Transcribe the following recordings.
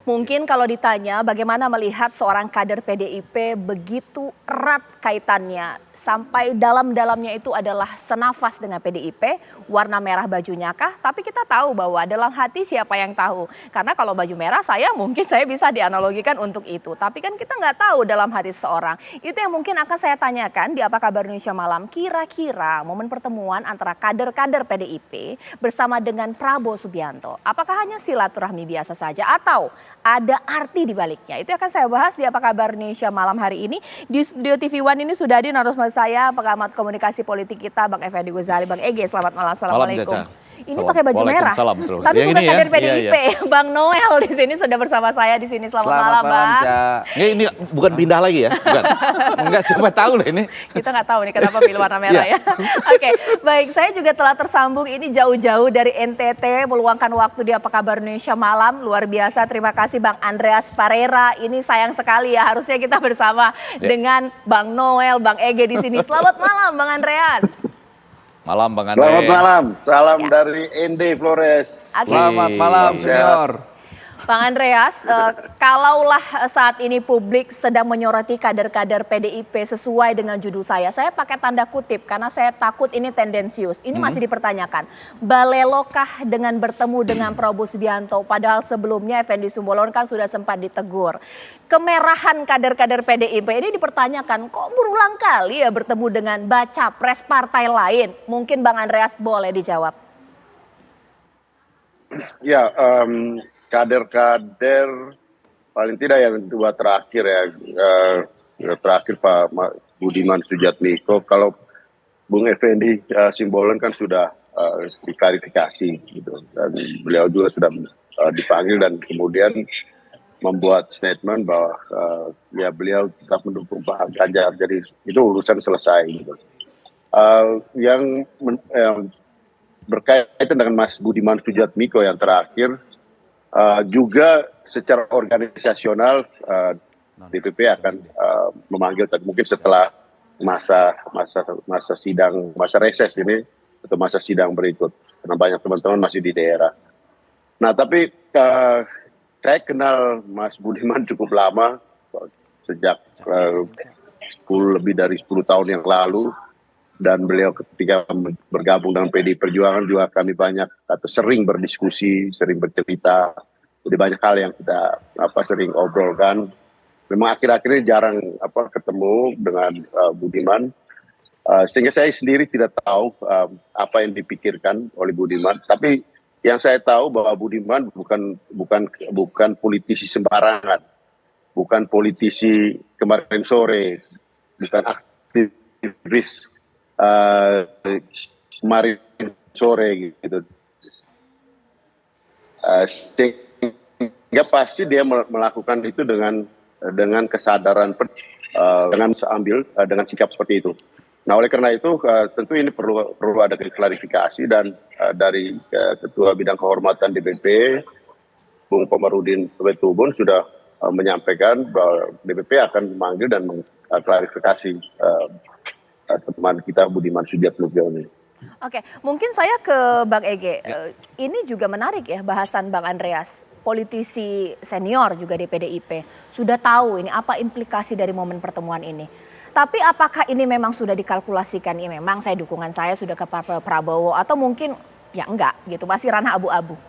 Mungkin kalau ditanya bagaimana melihat seorang kader PDIP begitu erat kaitannya sampai dalam-dalamnya itu adalah senafas dengan PDIP, warna merah bajunya kah? Tapi kita tahu bahwa dalam hati siapa yang tahu. Karena kalau baju merah mungkin saya bisa dianalogikan untuk itu. Tapi kan kita nggak tahu dalam hati seseorang. Itu yang mungkin akan saya tanyakan di Apa Kabar Indonesia Malam. Kira-kira momen pertemuan antara kader-kader PDIP bersama dengan Prabowo Subianto. Apakah hanya silaturahmi biasa saja atau ada arti di baliknya? Itu akan saya bahas di Apa Kabar Indonesia Malam hari ini. Di studio TV One ini sudah hadir narasumber saya, pengamat komunikasi politik kita, Bang Effendi Ghazali. Bang Ege, selamat malam. Assalamualaikum. Ini pakai baju merah, tapi bukan kader PDIP. Iya. Bang Noel di sini sudah bersama saya di sini. Selamat malam, Bang. Ini bukan pindah lagi ya? Bukan. Enggak, siapa tahu lah ini. Kita nggak tahu nih kenapa pilih warna merah ya. Oke, baik. Saya juga telah tersambung ini jauh-jauh dari NTT, meluangkan waktu di Apa Kabar Indonesia Malam. Luar biasa, terima kasih Bang Andreas Parera. Ini sayang sekali ya, harusnya kita bersama dengan Bang Noel, Bang Ege di sini. Selamat malam, Bang Andreas. Malam Bang Andre. Selamat malam, salam dari Ende Flores. Selamat malam Senior. Bang Andreas, kalaulah saat ini publik sedang menyoroti kader-kader PDIP sesuai dengan judul saya pakai tanda kutip karena saya takut ini tendensius. Ini masih dipertanyakan. Balelokah dengan bertemu dengan Prabowo Subianto? Padahal sebelumnya Effendi Simbolon kan sudah sempat ditegur. Kemerahan kader-kader PDIP ini dipertanyakan, kok berulang kali ya bertemu dengan baca pres partai lain? Mungkin Bang Andreas boleh dijawab. Ya, kader-kader paling tidak yang dua terakhir ya, terakhir Pak Budiman Sujatmiko. Kalau Bung Effendi Simbolon kan sudah diklarifikasi gitu, dan beliau juga sudah dipanggil dan kemudian membuat statement bahwa ya beliau tetap mendukung Pak Ganjar, jadi itu urusan selesai gitu. Yang berkaitan dengan Mas Budiman Sujatmiko yang terakhir, juga secara organisasional DPP akan memanggil mungkin setelah masa sidang, masa reses ini atau masa sidang berikut, karena banyak teman-teman masih di daerah. Nah, tapi saya kenal Mas Budiman cukup lama, sejak lebih dari 10 tahun yang lalu, dan beliau ketika bergabung dengan PDI Perjuangan juga kami banyak atau sering berdiskusi, sering bercerita. Jadi banyak hal yang kita sering obrolkan. Memang akhir-akhir ini jarang ketemu dengan Budiman, sehingga saya sendiri tidak tahu apa yang dipikirkan oleh Budiman. Tapi yang saya tahu bahwa Budiman bukan politisi sembarangan, bukan politisi kemarin sore, bukan aktivis kemarin sore gitu. Sehingga pasti dia melakukan itu dengan kesadaran, dengan dengan sikap seperti itu. Nah, oleh karena itu tentu ini perlu ada klarifikasi, dan dari Ketua Bidang Kehormatan DPP Bung Komarudin Tubun sudah menyampaikan bahwa DPP akan memanggil dan mengklarifikasi teman kita Budiman Sujatmiko ini. Oke, mungkin saya ke Bang Ege. Ini juga menarik ya bahasan Bang Andreas. Politisi senior juga di PDIP. Sudah tahu ini apa implikasi dari momen pertemuan ini. Tapi apakah ini memang sudah dikalkulasikan? Ya memang dukungan saya sudah ke Prabowo, atau mungkin ya enggak gitu, masih ranah abu-abu.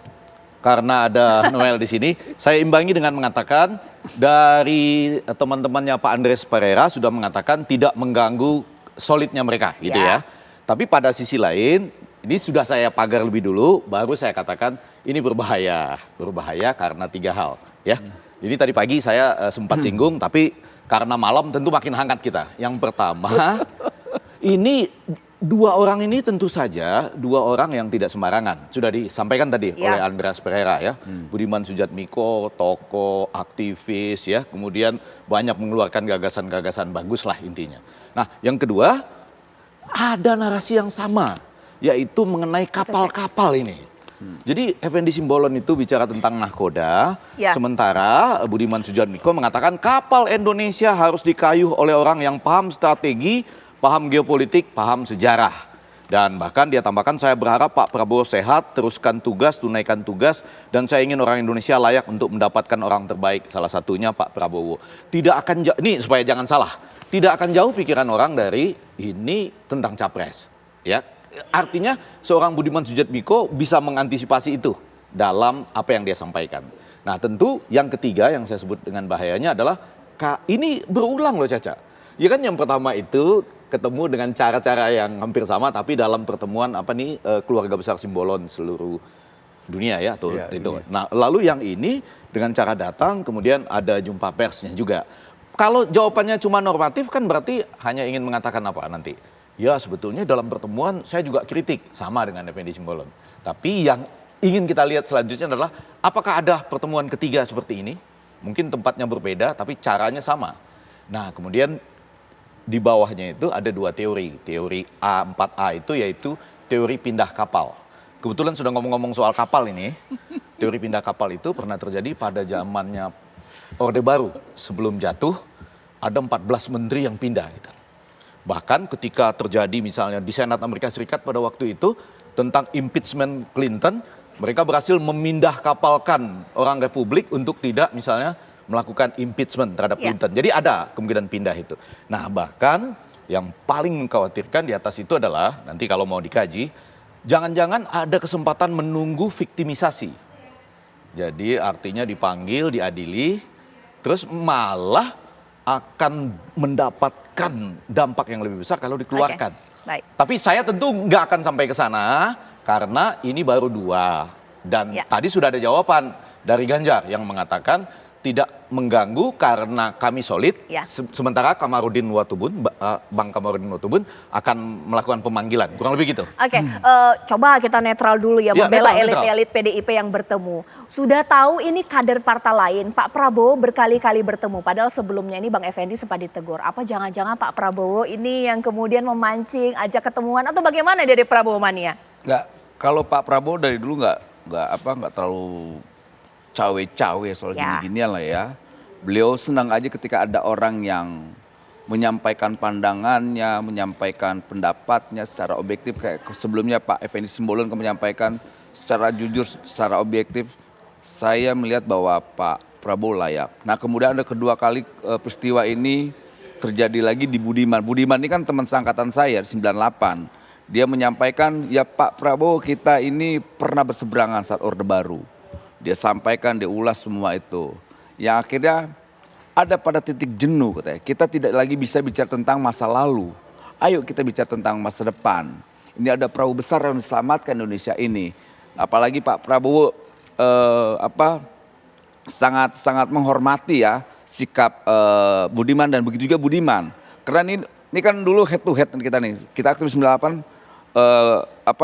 Karena ada Noel di sini, saya imbangi dengan mengatakan dari teman-temannya Pak Andreas Parera sudah mengatakan tidak mengganggu solidnya mereka gitu ya. Tapi pada sisi lain, ini sudah saya pagar lebih dulu, baru saya katakan ini berbahaya karena 3 hal ya. Jadi tadi pagi saya sempat singgung, tapi karena malam tentu makin hangat kita. Yang pertama, ini dua orang ini tentu saja dua orang yang tidak sembarangan. Sudah disampaikan tadi oleh Andreas Parera ya. Budiman Sujatmiko, tokoh, aktivis ya. Kemudian banyak mengeluarkan gagasan-gagasan bagus lah intinya. Nah, yang kedua, ada narasi yang sama, yaitu mengenai kapal-kapal ini. Jadi Effendi Simbolon itu bicara tentang nahkoda, sementara Budiman Sujatmiko mengatakan kapal Indonesia harus dikayuh oleh orang yang paham strategi, paham geopolitik, paham sejarah. Dan bahkan dia tambahkan, saya berharap Pak Prabowo sehat, teruskan tugas, tunaikan tugas, dan saya ingin orang Indonesia layak untuk mendapatkan orang terbaik, salah satunya Pak Prabowo. Tidak akan, ini supaya jangan salah, tidak akan jauh pikiran orang dari ini tentang capres. Ya, artinya seorang Budiman Sujatmiko bisa mengantisipasi itu dalam apa yang dia sampaikan. Nah tentu yang ketiga yang saya sebut dengan bahayanya adalah, ini berulang loh Caca. Ya kan yang pertama itu ketemu dengan cara-cara yang hampir sama tapi dalam pertemuan keluarga besar Simbolon seluruh dunia ya atau Ya, itu. dunia. Nah, lalu yang ini dengan cara datang kemudian ada jumpa persnya juga. Kalau jawabannya cuma normatif kan berarti hanya ingin mengatakan apa nanti? Ya, sebetulnya dalam pertemuan saya juga kritik sama dengan Effendi Simbolon. Tapi yang ingin kita lihat selanjutnya adalah apakah ada pertemuan ketiga seperti ini? Mungkin tempatnya berbeda tapi caranya sama. Nah, kemudian di bawahnya itu ada dua teori. Teori A4A itu yaitu teori pindah kapal. Kebetulan sudah ngomong-ngomong soal kapal ini. Teori pindah kapal itu pernah terjadi pada zamannya Orde Baru. Sebelum jatuh ada 14 menteri yang pindah. Gitu. Bahkan ketika terjadi misalnya di Senat Amerika Serikat pada waktu itu tentang impeachment Clinton, mereka berhasil memindah kapalkan orang Republik untuk tidak misalnya melakukan impeachment terhadap Clinton. Jadi ada kemungkinan pindah itu. Nah bahkan yang paling mengkhawatirkan di atas itu adalah nanti kalau mau dikaji, jangan-jangan ada kesempatan menunggu viktimisasi. Jadi artinya dipanggil, diadili, terus malah akan mendapatkan dampak yang lebih besar kalau dikeluarkan. Baik. Tapi saya tentu nggak akan sampai ke sana karena ini baru 2. Dan tadi sudah ada jawaban dari Ganjar yang mengatakan tidak mengganggu karena kami solid, sementara Kamarudin Watubun, Bang Kamarudin Watubun akan melakukan pemanggilan, kurang lebih gitu. Oke, coba kita netral dulu ya, membela elit-elit PDIP yang bertemu. Sudah tahu ini kader partai lain, Pak Prabowo berkali-kali bertemu, padahal sebelumnya ini Bang Effendi sempat ditegur. Apa jangan-jangan Pak Prabowo ini yang kemudian memancing, ajak ketemuan, atau bagaimana dari Prabowo mania? Enggak, kalau Pak Prabowo dari dulu nggak terlalu cawe-cawe soal gini-ginian lah ya. Beliau senang aja ketika ada orang yang menyampaikan pandangannya, menyampaikan pendapatnya secara objektif. Kayak sebelumnya Pak Effendi Simbolon menyampaikan secara jujur, secara objektif. Saya melihat bahwa Pak Prabowo layak. Nah kemudian ada kedua kali peristiwa ini terjadi lagi di Budiman. Budiman ini kan teman seangkatan saya, 98. Dia menyampaikan, ya Pak Prabowo kita ini pernah berseberangan saat Orde Baru. Dia sampaikan, dia ulas semua itu. Yang akhirnya ada pada titik jenuh katanya. Kita tidak lagi bisa bicara tentang masa lalu. Ayo kita bicara tentang masa depan. Ini ada perahu besar yang diselamatkan Indonesia ini. Apalagi Pak Prabowo sangat menghormati ya sikap Budiman dan begitu juga Budiman. Karena ini kan dulu head to head kita nih. Kita aktif 98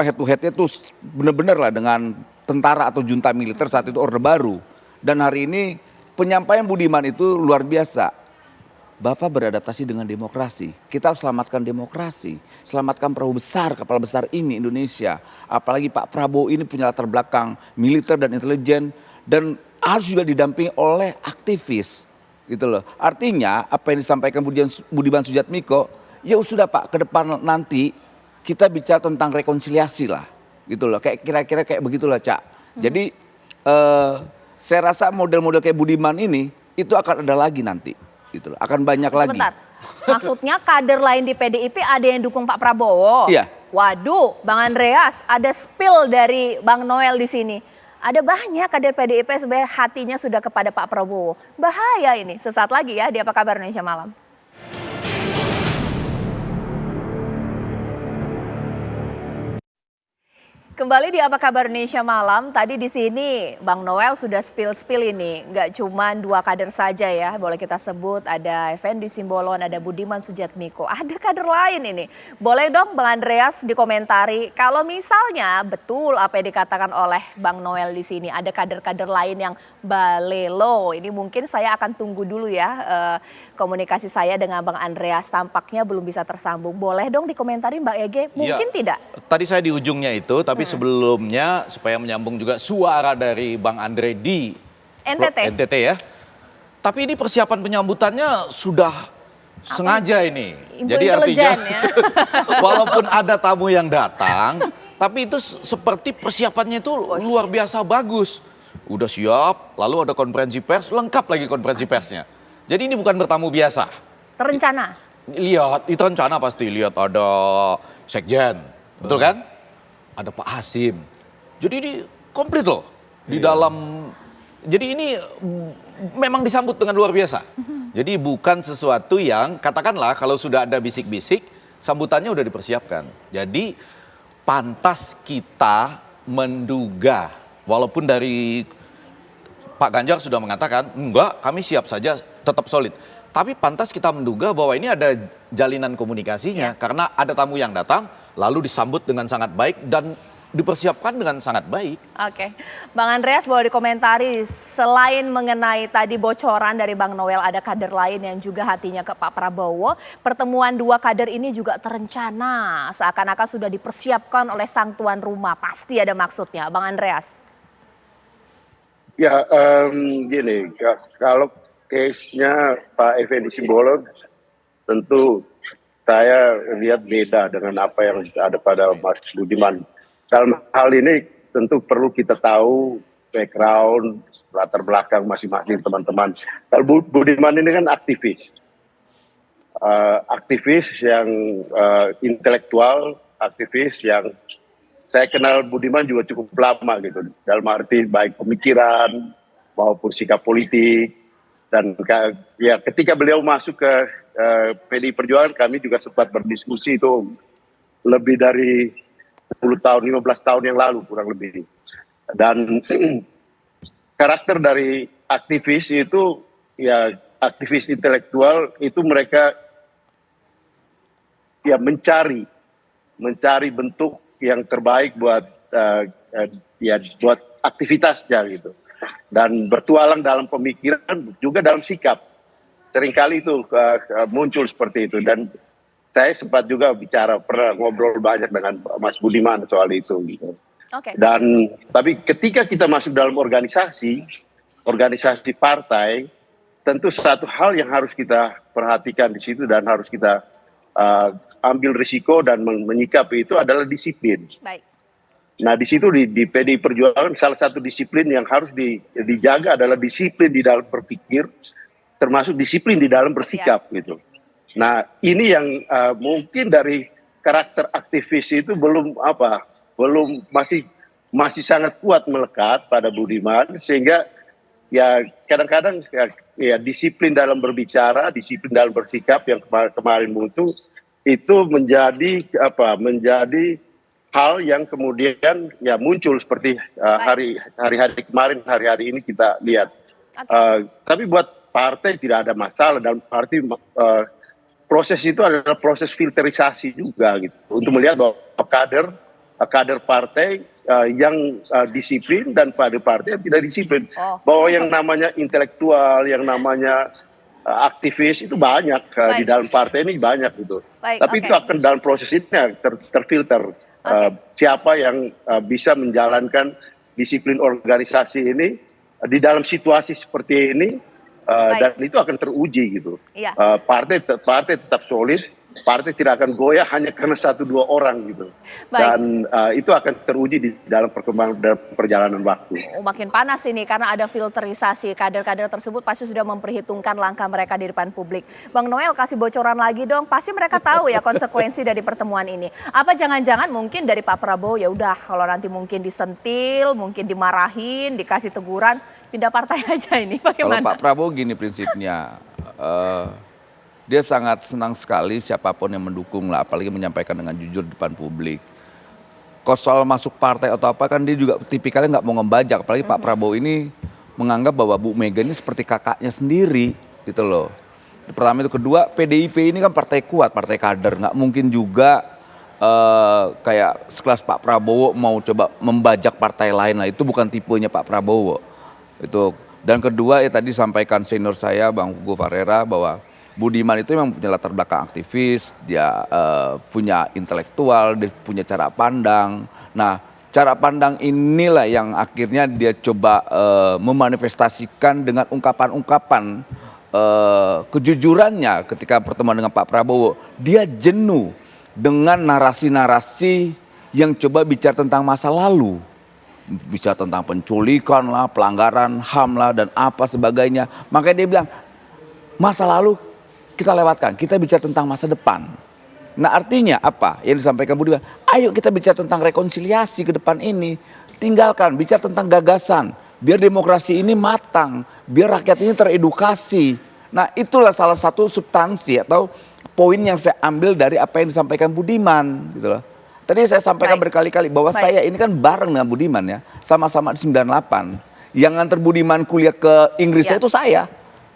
head to headnya tuh benar-benar lah dengan tentara atau junta militer saat itu Orde Baru. Dan hari ini penyampaian Budiman itu luar biasa. Bapak beradaptasi dengan demokrasi. Kita selamatkan demokrasi. Selamatkan perahu besar, kapal besar ini Indonesia. Apalagi Pak Prabowo ini punya latar belakang militer dan intelijen. Dan harus juga didampingi oleh aktivis. Gitu loh. Artinya apa yang disampaikan Budiman Sujatmiko, ya sudah Pak, ke depan nanti kita bicara tentang rekonsiliasi lah. Gitu loh, kayak kira-kira kayak begitulah Cak. Jadi saya rasa model-model kayak Budiman ini itu akan ada lagi nanti, gitu loh. Akan banyak lagi. Sebentar, maksudnya kader lain di PDIP ada yang dukung Pak Prabowo? Iya. Waduh, Bang Andreas, ada spill dari Bang Noel di sini. Ada banyak kader PDIP sebenarnya hatinya sudah kepada Pak Prabowo. Bahaya ini, sesaat lagi ya di Apa Kabar Indonesia Malam. Kembali di Apa Kabar Indonesia Malam, tadi di sini Bang Noel sudah spill ini. Nggak cuma 2 kader saja ya, boleh kita sebut ada Effendi Simbolon, ada Budiman Sujatmiko, ada kader lain ini. Boleh dong Bang Andreas dikomentari, kalau misalnya betul apa yang dikatakan oleh Bang Noel di sini, ada kader-kader lain yang balelo. Ini mungkin saya akan tunggu dulu ya komunikasi saya dengan Bang Andreas, tampaknya belum bisa tersambung. Boleh dong dikomentari Mbak Ege, mungkin tidak? Tadi saya di ujungnya itu, tapi sebelumnya supaya menyambung juga suara dari Bang Andre di NTT ya. Tapi ini persiapan penyambutannya sudah sengaja ini. Info Jadi artinya intelijen ya. walaupun ada tamu yang datang, tapi itu seperti persiapannya itu luar biasa bagus. Udah siap, lalu ada konferensi pers, lengkap lagi konferensi persnya. Jadi ini bukan bertamu biasa. Terencana. Lihat, itu rencana pasti. Lihat ada sekjen, betul kan? Ada Pak Hasim. Jadi ini komplit loh. Di dalam, jadi ini memang disambut dengan luar biasa. Jadi bukan sesuatu yang, katakanlah kalau sudah ada bisik-bisik, sambutannya udah dipersiapkan. Jadi pantas kita menduga, walaupun dari Pak Ganjar sudah mengatakan, enggak kami siap saja tetap solid. Tapi pantas kita menduga bahwa ini ada jalinan komunikasinya. Karena ada tamu yang datang, lalu disambut dengan sangat baik dan dipersiapkan dengan sangat baik. Oke, Bang Andreas boleh dikomentari selain mengenai tadi bocoran dari Bang Noel ada kader lain yang juga hatinya ke Pak Prabowo. Pertemuan dua kader ini juga terencana seakan-akan sudah dipersiapkan oleh sang tuan rumah. Pasti ada maksudnya, Bang Andreas. Ya, gini, kalau case-nya Pak Effendi Simbolon tentu saya lihat beda dengan apa yang ada pada Mas Budiman. Dalam hal ini tentu perlu kita tahu background, latar belakang masing-masing teman-teman. Kalau Budiman ini kan aktivis. Aktivis yang intelektual, aktivis yang saya kenal Budiman juga cukup lama gitu. Dalam arti baik pemikiran maupun sikap politik. Dan ya ketika beliau masuk ke PDI Perjuangan, kami juga sempat berdiskusi itu lebih dari 10 tahun, 15 tahun yang lalu kurang lebih. Dan karakter dari aktivis itu, ya aktivis intelektual itu mereka ya mencari bentuk yang terbaik buat ya buat aktivitasnya gitu. Dan bertualang dalam pemikiran juga dalam sikap. Seringkali itu muncul seperti itu. Dan saya sempat juga pernah ngobrol banyak dengan Mas Budiman soal itu. Gitu. Okay. Dan tapi ketika kita masuk dalam organisasi partai, tentu satu hal yang harus kita perhatikan di situ dan harus kita ambil risiko dan menyikapi itu adalah disiplin. Baik. Nah di situ di PDI Perjuangan salah satu disiplin yang harus dijaga adalah disiplin di dalam berpikir, termasuk disiplin di dalam bersikap gitu. Nah ini yang mungkin dari karakter aktivis itu belum masih sangat kuat melekat pada Budiman, sehingga ya kadang-kadang ya disiplin dalam berbicara, disiplin dalam bersikap yang kemarin muncul itu menjadi hal yang kemudian ya muncul seperti hari-hari kemarin, hari-hari ini kita lihat. Tapi buat partai tidak ada masalah, dan partai proses itu adalah proses filterisasi juga gitu untuk melihat bahwa kader partai yang disiplin dan pada partai yang tidak disiplin. Bahwa yang namanya intelektual, yang namanya aktivis itu banyak di dalam partai ini banyak gitu. Tapi itu akan dalam proses ini terfilter siapa yang bisa menjalankan disiplin organisasi ini di dalam situasi seperti ini. Dan itu akan teruji gitu. Partai tetap solid, partai tidak akan goyah hanya karena 1-2 orang gitu. Dan itu akan teruji di dalam perkembangan dalam perjalanan waktu. Makin panas ini karena ada filterisasi. Kader-kader tersebut pasti sudah memperhitungkan langkah mereka di depan publik. Bang Noel kasih bocoran lagi dong. Pasti mereka tahu ya konsekuensi dari pertemuan ini. Apa jangan-jangan mungkin dari Pak Prabowo ya udah kalau nanti mungkin disentil, mungkin dimarahin, dikasih teguran, pindah partai aja ini. Bagaimana? Kalau Pak Prabowo gini prinsipnya. Dia sangat senang sekali siapapun yang mendukung lah, apalagi menyampaikan dengan jujur di depan publik. Kalau soal masuk partai atau apa kan dia juga tipikalnya nggak mau ngebajak, apalagi Pak Prabowo ini menganggap bahwa Bu Mega ini seperti kakaknya sendiri gitu loh. Pertama itu, kedua PDIP ini kan partai kuat, partai kader, nggak mungkin juga kayak sekelas Pak Prabowo mau coba membajak partai lain lah, itu bukan tipenya Pak Prabowo. Itu. Dan kedua ya tadi sampaikan senior saya Bang Hugo Farera bahwa Budiman itu memang punya latar belakang aktivis, dia punya intelektual, dia punya cara pandang. Nah, cara pandang inilah yang akhirnya dia coba memanifestasikan dengan ungkapan-ungkapan kejujurannya ketika pertemuan dengan Pak Prabowo, dia jenuh dengan narasi-narasi yang coba bicara tentang masa lalu. Bicara tentang penculikan lah, pelanggaran HAM lah, dan apa sebagainya. Makanya dia bilang, masa lalu kita lewatkan, kita bicara tentang masa depan. Nah artinya apa yang disampaikan Budiman? Ayo kita bicara tentang rekonsiliasi ke depan ini. Tinggalkan, bicara tentang gagasan. Biar demokrasi ini matang, biar rakyat ini teredukasi. Nah itulah salah satu substansi atau poin yang saya ambil dari apa yang disampaikan Budiman gitu loh. Tadi saya sampaikan berkali-kali bahwa saya ini kan bareng dengan Budiman ya, sama-sama di 98. Yang nganter Budiman kuliah ke Inggris itu saya.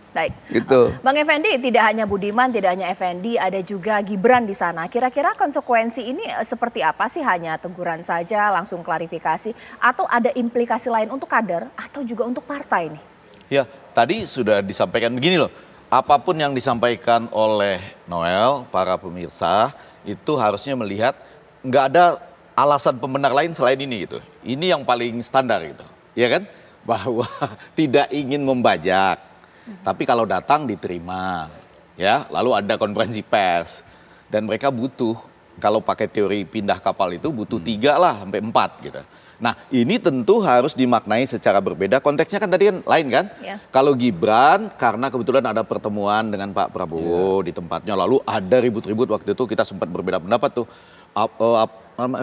Baik. Gitu. Bang Effendi, tidak hanya Budiman, tidak hanya Effendi, ada juga Gibran di sana. Kira-kira konsekuensi ini seperti apa sih? Hanya teguran saja, langsung klarifikasi, atau ada implikasi lain untuk kader atau juga untuk partai nih? Ya, tadi sudah disampaikan begini loh. Apapun yang disampaikan oleh Noel, para pemirsa, itu harusnya melihat nggak ada alasan pembenar lain selain ini gitu. Ini yang paling standar gitu, ya kan? Bahwa tidak ingin membajak. Tapi kalau datang diterima, ya. Lalu ada konferensi pers dan mereka butuh, kalau pakai teori pindah kapal itu butuh 3 lah sampai 4 gitu. Nah ini tentu harus dimaknai secara berbeda. Konteksnya kan tadi kan lain kan. Ya. Kalau Gibran karena kebetulan ada pertemuan dengan Pak Prabowo di tempatnya, lalu ada ribut-ribut waktu itu kita sempat berbeda pendapat tuh.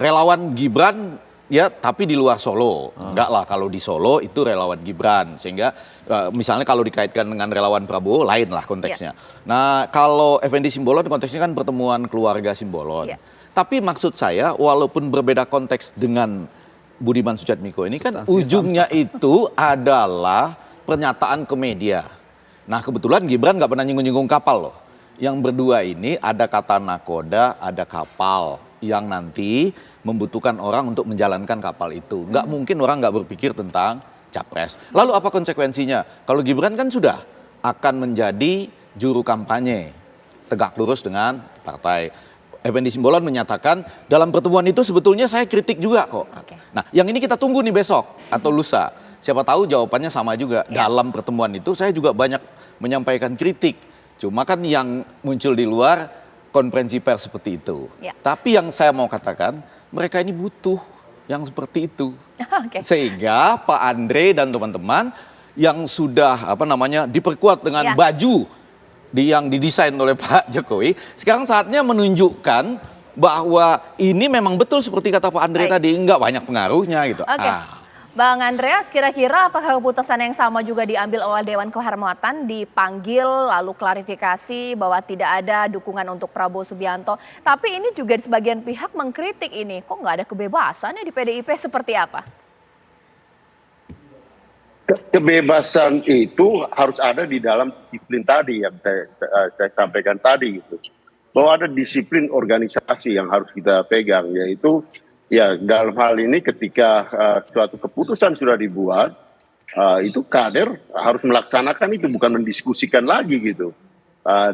Relawan Gibran. Ya, tapi di luar Solo. Enggak lah, kalau di Solo itu relawan Gibran. Sehingga misalnya kalau dikaitkan dengan relawan Prabowo, lain lah konteksnya. Nah, kalau Effendi Simbolon konteksnya kan pertemuan keluarga Simbolon. Tapi maksud saya, walaupun berbeda konteks dengan Budiman Sujatmiko ini kan ujungnya itu adalah pernyataan ke media. Nah, kebetulan Gibran nggak pernah nyinggung-nyinggung kapal loh. Yang berdua ini ada kata nakoda, ada kapal yang nanti membutuhkan orang untuk menjalankan kapal itu. Nggak mungkin orang nggak berpikir tentang capres. Lalu apa konsekuensinya? Kalau Gibran kan sudah akan menjadi juru kampanye tegak lurus dengan partai. Effendi Simbolon menyatakan dalam pertemuan itu sebetulnya saya kritik juga kok. Nah yang ini kita tunggu nih besok atau lusa. Siapa tahu jawabannya sama juga. Dalam pertemuan itu saya juga banyak menyampaikan kritik. Cuma kan yang muncul di luar konferensi pers seperti itu. Tapi yang saya mau katakan, mereka ini butuh yang seperti itu. Sehingga Pak Andre dan teman-teman yang sudah diperkuat dengan baju yang didesain oleh Pak Jokowi, sekarang saatnya menunjukkan bahwa ini memang betul seperti kata Pak Andre tadi, enggak banyak pengaruhnya gitu. Bang Andreas, kira-kira apakah keputusan yang sama juga diambil oleh Dewan Kehormatan, dipanggil lalu klarifikasi bahwa tidak ada dukungan untuk Prabowo Subianto. Tapi ini juga di sebagian pihak mengkritik ini, kok nggak ada kebebasannya di PDIP, seperti apa? Kebebasan itu harus ada di dalam disiplin tadi yang saya sampaikan tadi gitu. Bahwa ada disiplin organisasi yang harus kita pegang, yaitu ya dalam hal ini ketika suatu keputusan sudah dibuat, itu kader harus melaksanakan itu, bukan mendiskusikan lagi gitu.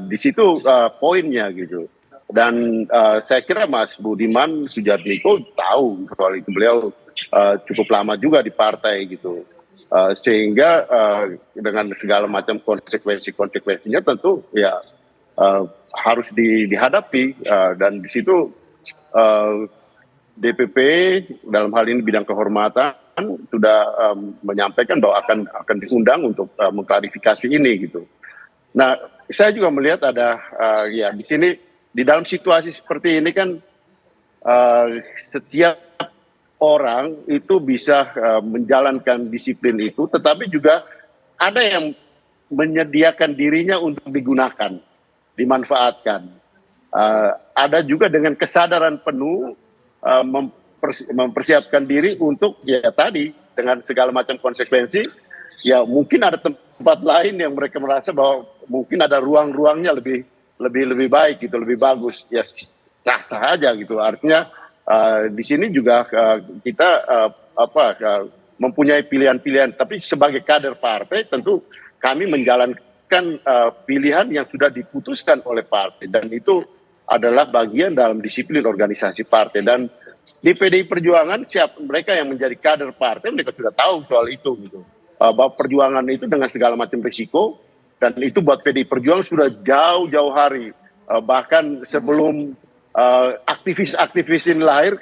Di situ poinnya gitu. Dan saya kira Mas Budiman Sujatmiko tahu soal itu, beliau cukup lama juga di partai gitu. Sehingga dengan segala macam konsekuensinya tentu ya harus dihadapi, dan di situ DPP dalam hal ini bidang kehormatan sudah menyampaikan bahwa akan diundang untuk mengklarifikasi ini gitu. Nah, saya juga melihat ada ya di sini di dalam situasi seperti ini kan setiap orang itu bisa menjalankan disiplin itu, tetapi juga ada yang menyediakan dirinya untuk digunakan, dimanfaatkan. Ada juga dengan kesadaran penuh mempersiapkan diri untuk ya tadi dengan segala macam konsekuensi. Ya mungkin ada tempat lain yang mereka merasa bahwa mungkin ada ruang-ruangnya lebih baik gitu, lebih bagus. Ya sah aja gitu. Artinya di sini juga kita mempunyai pilihan-pilihan, tapi sebagai kader partai tentu kami menjalankan pilihan yang sudah diputuskan oleh partai, dan itu adalah bagian dalam disiplin organisasi partai. Dan di PDI Perjuangan mereka yang menjadi kader partai mereka sudah tahu soal itu gitu. Bahwa perjuangan itu dengan segala macam risiko, Dan itu buat PDI Perjuangan sudah jauh-jauh hari. Bahkan sebelum aktivis-aktivis ini lahir,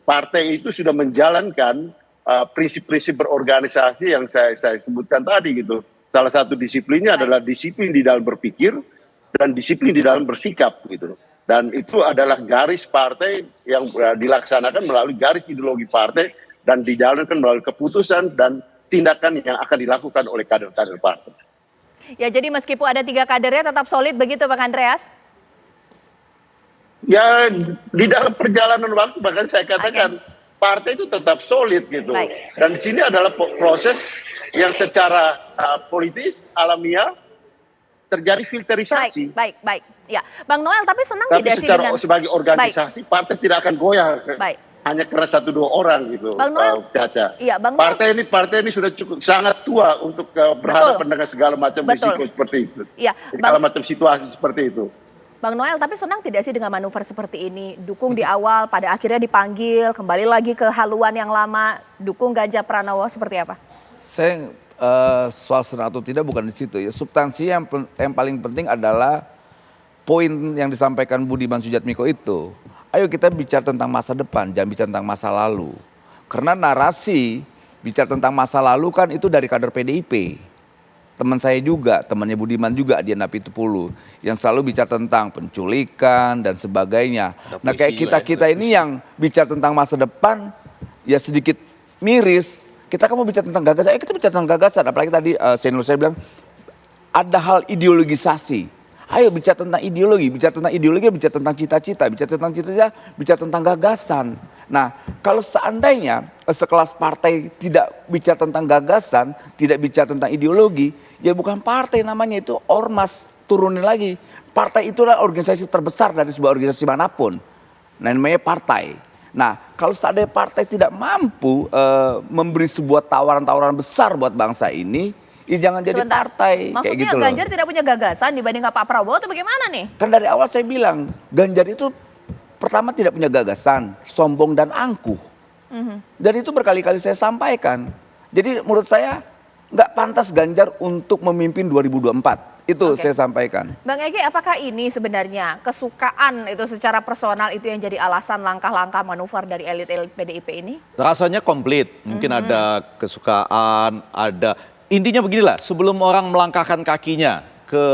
partai itu sudah menjalankan prinsip-prinsip berorganisasi yang saya sebutkan tadi gitu. Salah satu disiplinnya adalah disiplin di dalam berpikir dan disiplin di dalam bersikap gitu. Dan itu adalah garis partai yang dilaksanakan melalui garis ideologi partai dan dijalankan melalui keputusan dan tindakan yang akan dilakukan oleh kader-kader partai. Ya, jadi meskipun ada 3 kadernya tetap solid begitu Bang Andreas? Ya, di dalam perjalanan waktu bahkan saya katakan partai itu tetap solid gitu. Baik. Dan di sini adalah proses yang secara politis alamiah terjadi filterisasi. Baik. Ya, Bang Noel, tapi senang Tapi tidak sih secara dengan sebagai organisasi partai tidak akan goyah Baik. hanya karena 1-2 orang gitu. Bang Noel, Caca. iya, Bang Noel. Partai ini sudah cukup sangat tua untuk berhadapan dengan segala macam risiko seperti itu. Iya, Segala macam situasi seperti itu. Bang Noel, tapi senang tidak sih dengan manuver seperti ini? Dukung di awal, pada akhirnya dipanggil, kembali lagi ke haluan yang lama, dukung Ganjar Pranowo seperti apa? Saya soal senang atau tidak bukan di situ ya. Substansi yang paling penting adalah poin yang disampaikan Budiman Sujatmiko itu. Ayo kita bicara tentang masa depan, jangan bicara tentang masa lalu. Karena narasi bicara tentang masa lalu kan itu dari kader PDIP. Teman saya juga, temannya Budiman juga, Dian Apitupulu, yang selalu bicara tentang penculikan dan sebagainya. Nah kayak kita ini yang bicara tentang masa depan, ya sedikit miris. Kita kan mau bicara tentang gagasan, kita bicara tentang gagasan. Apalagi tadi senior saya bilang, ada hal ideologisasi. Ayo bicara tentang ideologi, bicara tentang cita-cita, bicara tentang gagasan. Nah, kalau seandainya sekelas partai tidak bicara tentang gagasan, tidak bicara tentang ideologi, ya bukan partai namanya, itu ormas, turunin lagi. Partai itulah organisasi terbesar dari sebuah organisasi manapun. Nah, namanya partai. Nah, kalau seandainya partai tidak mampu memberi sebuah tawaran-tawaran besar buat bangsa ini, ya jangan jadi partai. Maksudnya kayak gitu loh. Ganjar tidak punya gagasan dibanding Pak Prabowo atau bagaimana nih? Kan dari awal saya bilang, Ganjar itu pertama tidak punya gagasan, sombong dan angkuh. Dan itu berkali-kali saya sampaikan. Jadi menurut saya nggak pantas Ganjar untuk memimpin 2024. Itu saya sampaikan. Bang Ege, apakah ini sebenarnya kesukaan itu secara personal itu yang jadi alasan langkah-langkah manuver dari elit-elit PDIP ini? Rasanya komplit. Mungkin ada kesukaan, ada... Intinya beginilah, sebelum orang melangkahkan kakinya ke...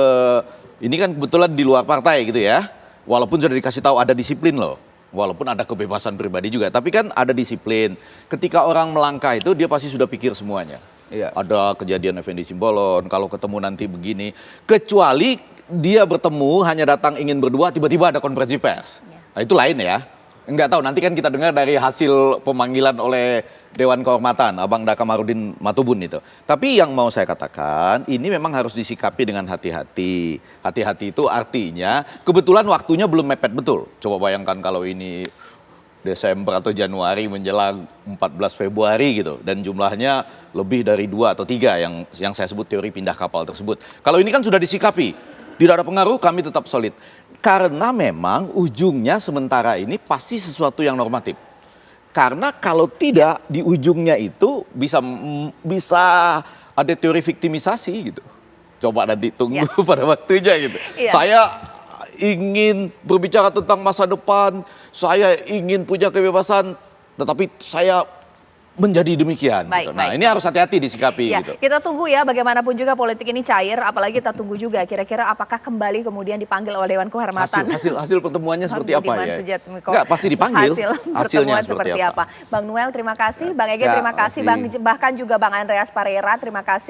Ini kan kebetulan di luar partai gitu ya. Walaupun sudah dikasih tahu ada disiplin loh. Walaupun ada kebebasan pribadi juga. Tapi kan ada disiplin. Ketika orang melangkah itu dia pasti sudah pikir semuanya. Iya. Ada kejadian Effendi Simbolon, kalau ketemu nanti begini. Kecuali dia bertemu hanya datang ingin berdua, tiba-tiba ada konferensi pers. Nah, itu lain ya. Enggak tahu, nanti kan kita dengar dari hasil pemanggilan oleh Dewan Kehormatan, Abang Daka Marudin Matubun itu. Tapi yang mau saya katakan, ini memang harus disikapi dengan hati-hati. Hati-hati itu artinya kebetulan waktunya belum mepet betul. Coba bayangkan kalau ini Desember atau Januari menjelang 14 Februari gitu. Dan jumlahnya lebih dari 2 atau 3 yang saya sebut teori pindah kapal tersebut. Kalau ini kan sudah disikapi, tidak ada pengaruh, kami tetap solid. Karena memang ujungnya sementara ini pasti sesuatu yang normatif. Karena kalau tidak di ujungnya itu bisa ada teori viktimisasi gitu. Coba nanti tunggu pada waktunya gitu. Saya ingin berbicara tentang masa depan, saya ingin punya kebebasan, tetapi saya menjadi demikian. Gitu. Nah, ini harus hati-hati disikapi. Ya, gitu. kita tunggu ya bagaimanapun juga politik ini cair, apalagi kita tunggu juga kira-kira apakah kembali kemudian dipanggil oleh Dewan Kehormatan. Hasil pertemuannya seperti apa ya? Sujatmiko. Enggak, pasti dipanggil. Hasilnya seperti apa? Bang Noel terima kasih, Bang Ege terima kasih, bahkan juga Bang Andreas Parera terima kasih.